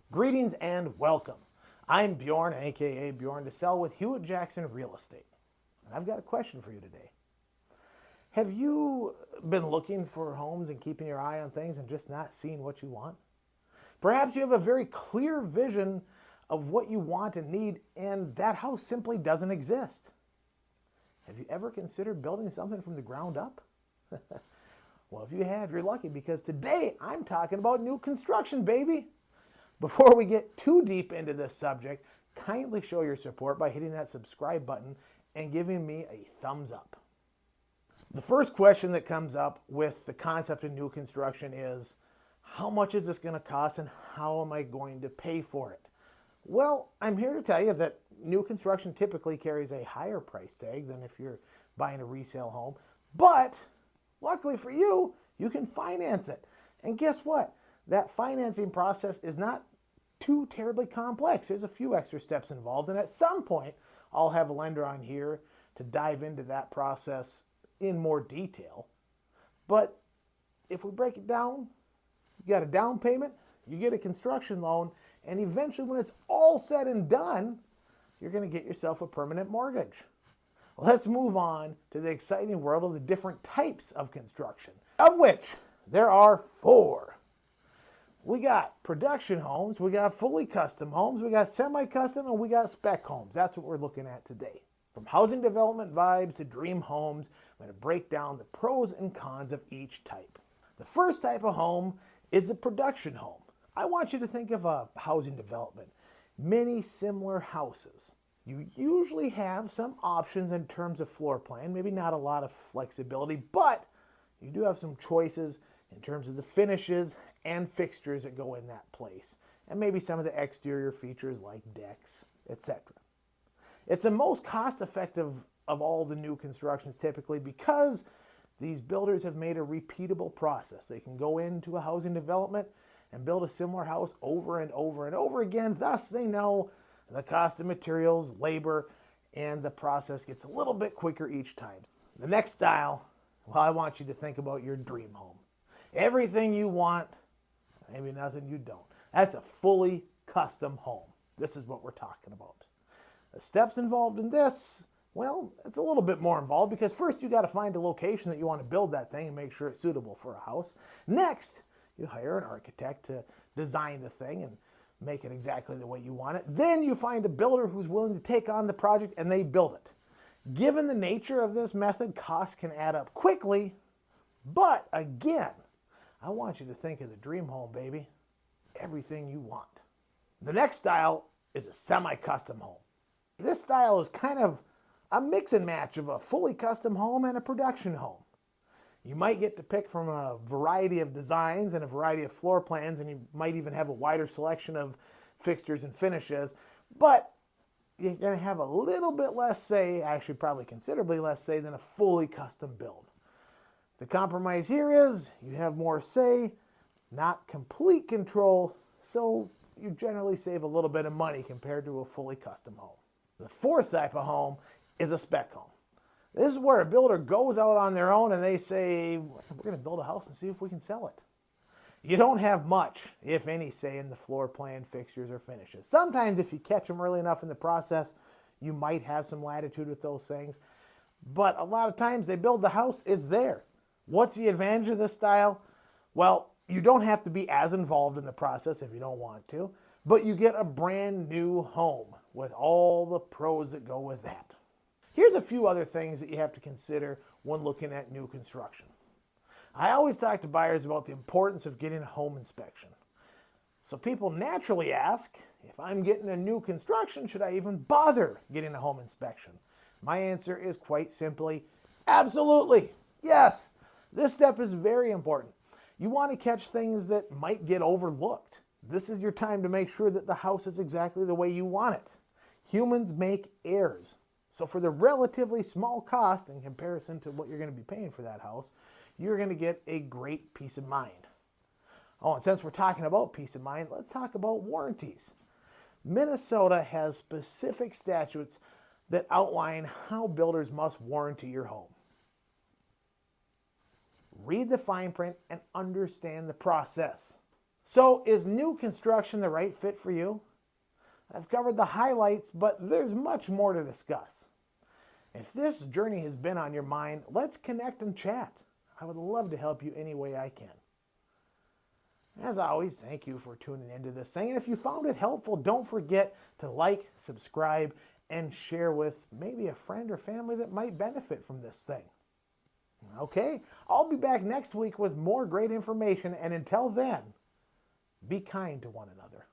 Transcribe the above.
Greetings and welcome. I'm Bjorn, aka Bjorn to Sell with Hewitt Jackson Real Estate. And I've got a question for you today. Have you been looking for homes and keeping your eye on things and just not seeing what you want? Perhaps you have a very clear vision of what you want and need, and that house simply doesn't exist. Have you ever considered building something from the ground up? Well, if you have, you're lucky because today I'm talking about new construction, baby. Before we get too deep into this subject, kindly show your support by hitting that subscribe button and giving me a thumbs up. The first question that comes up with the concept of new construction is, how much is this going to cost and how am I going to pay for it? Well, I'm here to tell you that new construction typically carries a higher price tag than if you're buying a resale home, but luckily for you, you can finance it. And guess what? That financing process is not too terribly complex. There's a few extra steps involved, and at some point, I'll have a lender on here to dive into that process in more detail. But if we break it down, you got a down payment, you get a construction loan, and eventually when it's all said and done, you're going to get yourself a permanent mortgage. Let's move on to the exciting world of the different types of construction, of which there are 4. We got production homes, we got fully custom homes, we got semi-custom, and we got spec homes. That's what we're looking at today. From housing development vibes to dream homes, I'm going to break down the pros and cons of each type. The first type of home is a production home. I want you to think of a housing development. Many similar houses. You usually have some options in terms of floor plan, maybe not a lot of flexibility, but you do have some choices in terms of the finishes and fixtures that go in that place, and maybe some of the exterior features like decks, etc. It's the most cost-effective of all the new constructions typically because these builders have made a repeatable process. They can go into a housing development and build a similar house over and over and over again. Thus, they know the cost of materials, labor, and the process gets a little bit quicker each time. The next style, well, I want you to think about your dream home. Everything you want, maybe nothing you don't. That's a fully custom home. This is what we're talking about. The steps involved in this, well, it's a little bit more involved because first you got to find a location that you want to build that thing and make sure it's suitable for a house. Next, you hire an architect to design the thing and make it exactly the way you want it. Then you find a builder who's willing to take on the project and they build it. Given the nature of this method, costs can add up quickly, but again, I want you to think of the dream home, baby. Everything you want. The next style is a semi-custom home. This style is kind of a mix and match of a fully custom home and a production home. You might get to pick from a variety of designs and a variety of floor plans, and you might even have a wider selection of fixtures and finishes, but you're going to have a little bit less say, actually probably considerably less say, than a fully custom build. The compromise here is you have more say, not complete control, so you generally save a little bit of money compared to a fully custom home. The fourth type of home is a spec home. This is where a builder goes out on their own and they say, we're going to build a house and see if we can sell it. You don't have much, if any, say in the floor plan, fixtures, or finishes. Sometimes if you catch them early enough in the process, you might have some latitude with those things. But a lot of times they build the house, it's there. What's the advantage of this style? Well, you don't have to be as involved in the process if you don't want to, but you get a brand new home with all the pros that go with that. Here's a few other things that you have to consider when looking at new construction. I always talk to buyers about the importance of getting a home inspection. So people naturally ask, if I'm getting a new construction, should I even bother getting a home inspection? My answer is quite simply, absolutely, yes. This step is very important. You want to catch things that might get overlooked. This is your time to make sure that the house is exactly the way you want it. Humans make errors. So for the relatively small cost in comparison to what you're going to be paying for that house, you're going to get a great peace of mind. Oh, and since we're talking about peace of mind, let's talk about warranties. Minnesota has specific statutes that outline how builders must warranty your home. Read the fine print and understand the process. So, is new construction the right fit for you? I've covered the highlights, but there's much more to discuss. If this journey has been on your mind, let's connect and chat. I would love to help you any way I can. As always, thank you for tuning into this thing. And if you found it helpful, don't forget to like, subscribe, and share with maybe a friend or family that might benefit from this thing. Okay, I'll be back next week with more great information. And until then, be kind to one another.